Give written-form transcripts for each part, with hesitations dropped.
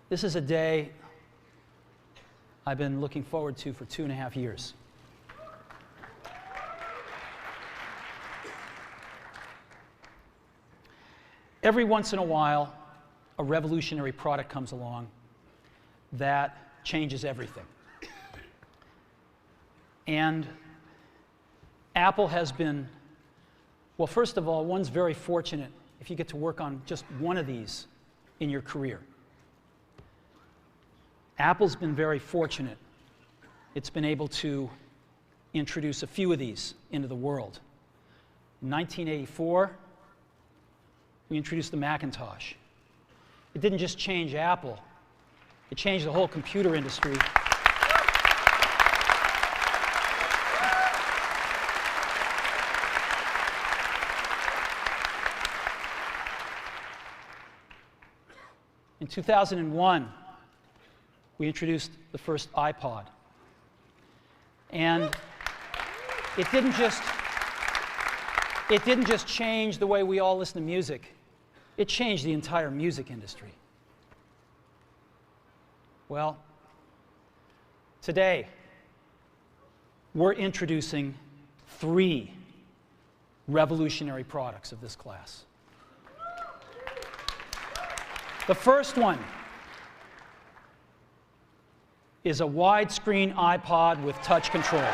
This is a day I've been looking forward to for 2.5 years. Every once in a while, a revolutionary product comes along that changes everything. And Apple has been, well, first of all, one's very fortunate if you get to work on just one of these in your career. Apple's been very fortunate. It's been able to introduce a few of these into the world. In 1984, we introduced the Macintosh. It didn't just change Apple, it changed the whole computer industry. In 2001, we introduced the first iPod. And it didn't just change the way we all listen to music. It changed the entire music industry. Well, today, we're introducing 3 revolutionary products of this class. The first one is a widescreen iPod with touch controls.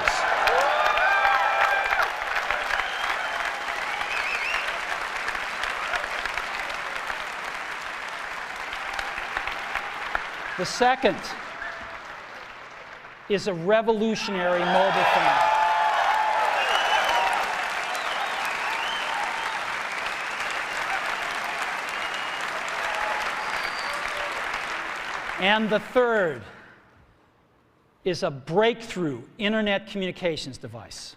The second is a revolutionary mobile phone. And the third is a breakthrough internet communications device.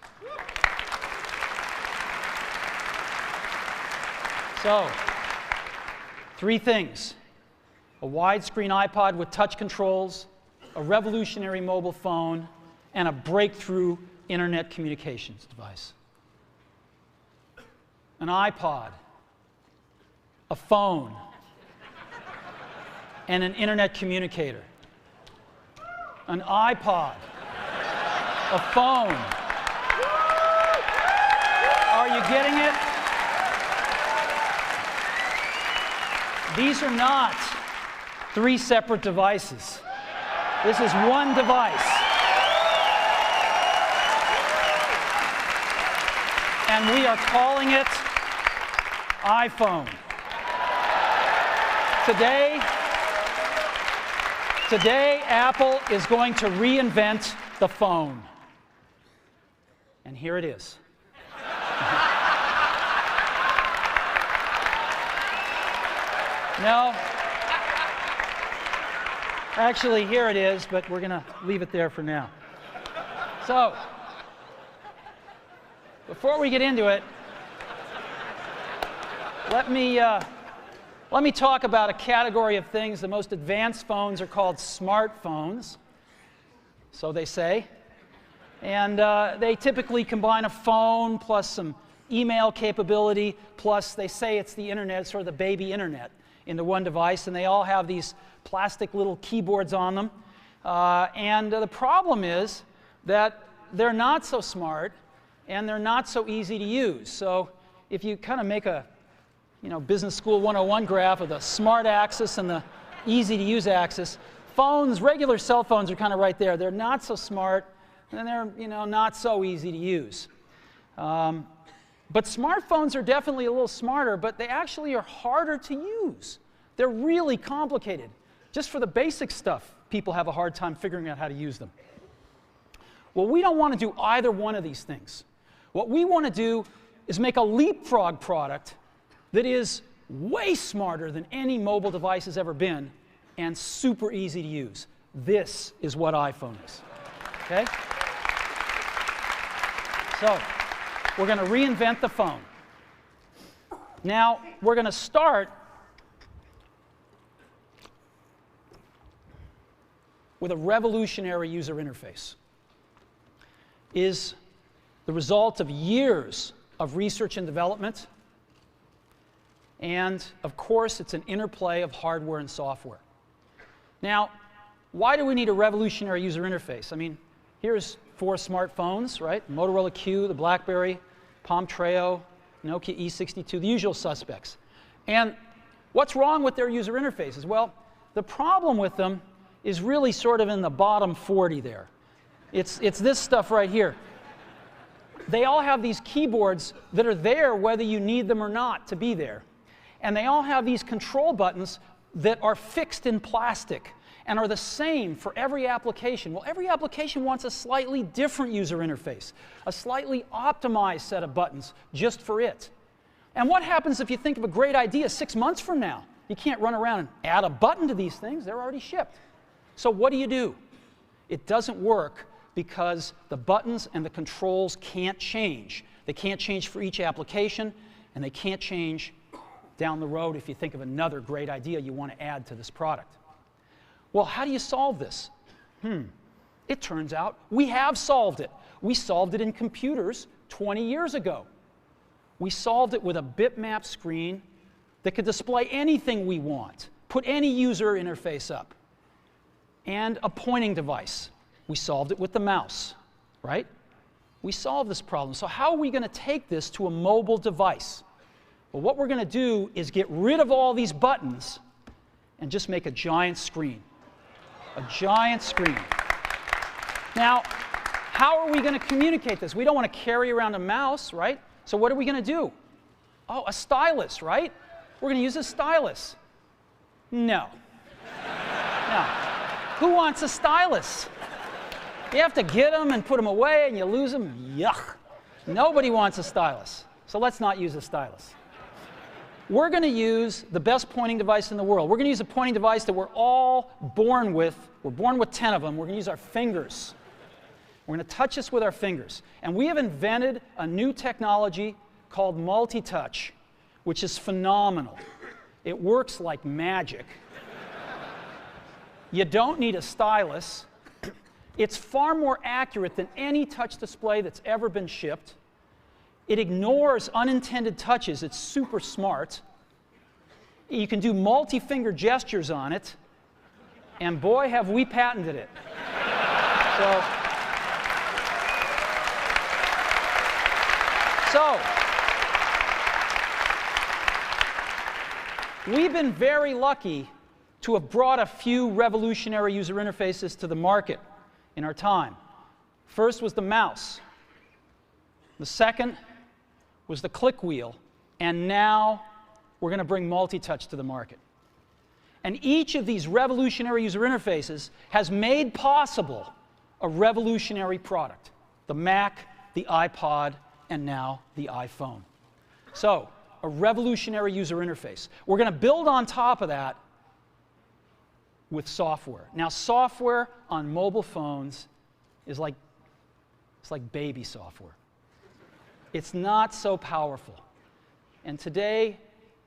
So, 3 things: a widescreen iPod with touch controls, a revolutionary mobile phone, and a breakthrough internet communications device. An iPod, a phone, and an internet communicator. An iPod, a phone. Are you getting it? These are not 3 separate devices. This is one device. And we are calling it iPhone. Today, Apple is going to reinvent the phone. And here it is. No. Actually, here it is, but we're going to leave it there for now. So, before we get into it, let me talk about a category of things. The most advanced phones are called smartphones, so they say. And they typically combine a phone plus some email capability, plus they say it's the internet, sort of the baby internet, into one device. And they all have these plastic little keyboards on them. And the problem is that they're not so smart and they're not so easy to use. So if you kind of make a Business School 101 graph of the smart axis and the easy to use axis, regular cell phones are kind of right there. They're not so smart and they're not so easy to use. But smartphones are definitely a little smarter, but they actually are harder to use. They're really complicated. Just for the basic stuff, people have a hard time figuring out how to use them. Well, we don't want to do either one of these things. What we want to do is make a leapfrog product that is way smarter than any mobile device has ever been and super easy to use. This is what iPhone is. Okay? So, we're going to reinvent the phone. Now, we're going to start with a revolutionary user interface. Is the result of years of research and development. And, of course, it's an interplay of hardware and software. Now, why do we need a revolutionary user interface? I mean, here's 4 smartphones, right? Motorola Q, the BlackBerry, Palm Treo, Nokia E62, the usual suspects. And what's wrong with their user interfaces? Well, the problem with them is really sort of in the bottom 40 there. It's this stuff right here. They all have these keyboards that are there whether you need them or not to be there. And they all have these control buttons that are fixed in plastic and are the same for every application. Well, every application wants a slightly different user interface, a slightly optimized set of buttons just for it. And what happens if you think of a great idea 6 months from now? You can't run around and add a button to these things. They're already shipped. So what do? It doesn't work because the buttons and the controls can't change. They can't change for each application, and they can't change down the road if you think of another great idea you want to add to this product. Well, how do you solve this? It turns out we have solved it. We solved it in computers 20 years ago. We solved it with a bitmap screen that could display anything we want, put any user interface up, and a pointing device. We solved it with the mouse, right? We solved this problem. So how are we going to take this to a mobile device? Well, what we're going to do is get rid of all these buttons and just make a giant screen. A giant screen. Now, how are we going to communicate this? We don't want to carry around a mouse, right? So what are we going to do? Oh, a stylus, right? We're going to use a stylus. No. No. Who wants a stylus? You have to get them and put them away and you lose them. Yuck. Nobody wants a stylus. So let's not use a stylus. We're going to use the best pointing device in the world. We're going to use a pointing device that we're all born with. We're born with 10 of them. We're going to use our fingers. We're going to touch this with our fingers. And we have invented a new technology called multi-touch, which is phenomenal. It works like magic. You don't need a stylus. It's far more accurate than any touch display that's ever been shipped. It ignores unintended touches. It's super smart. You can do multi-finger gestures on it. And boy, have we patented it. So we've been very lucky to have brought a few revolutionary user interfaces to the market in our time. First was the mouse. The second was the click wheel. And now we're going to bring multi-touch to the market. And each of these revolutionary user interfaces has made possible a revolutionary product. The Mac, the iPod, and now the iPhone. So, a revolutionary user interface. We're going to build on top of that with software. Now, software on mobile phones is like, it's like baby software. It's not so powerful. And today,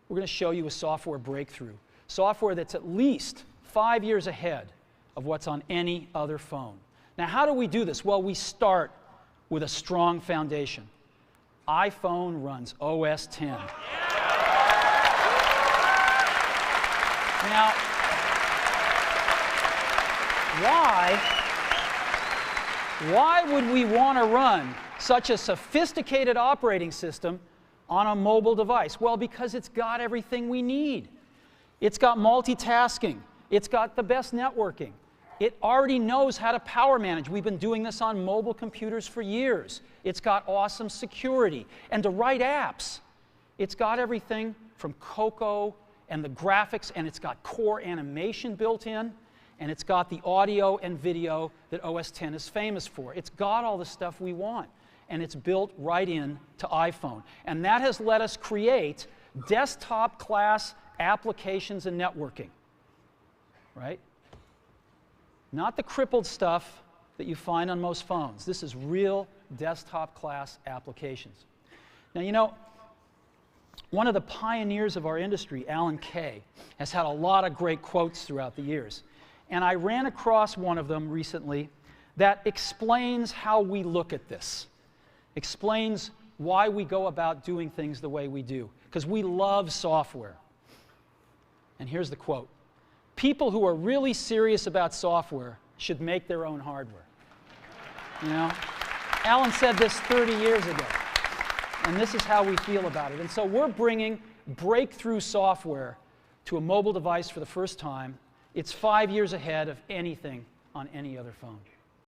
we're going to show you a software breakthrough. Software that's at least 5 years ahead of what's on any other phone. Now, how do we do this? Well, we start with a strong foundation. iPhone runs OS X. Now, why would we want to run such a sophisticated operating system on a mobile device? Well, because it's got everything we need. It's got multitasking. It's got the best networking. It already knows how to power manage. We've been doing this on mobile computers for years. It's got awesome security. And to write apps, it's got everything from Cocoa and the graphics, and it's got core animation built in, and it's got the audio and video that OS X is famous for. It's got all the stuff we want, and it's built right in to iPhone. And that has let us create desktop-class applications and networking, right? Not the crippled stuff that you find on most phones. This is real desktop-class applications. Now, you know, one of the pioneers of our industry, Alan Kay, has had a lot of great quotes throughout the years. And I ran across one of them recently that explains how we look at this, explains why we go about doing things the way we do, because we love software. And here's the quote: people who are really serious about software should make their own hardware. You know? Alan said this 30 years ago, and this is how we feel about it. And so we're bringing breakthrough software to a mobile device for the first time. It's 5 years ahead of anything on any other phone.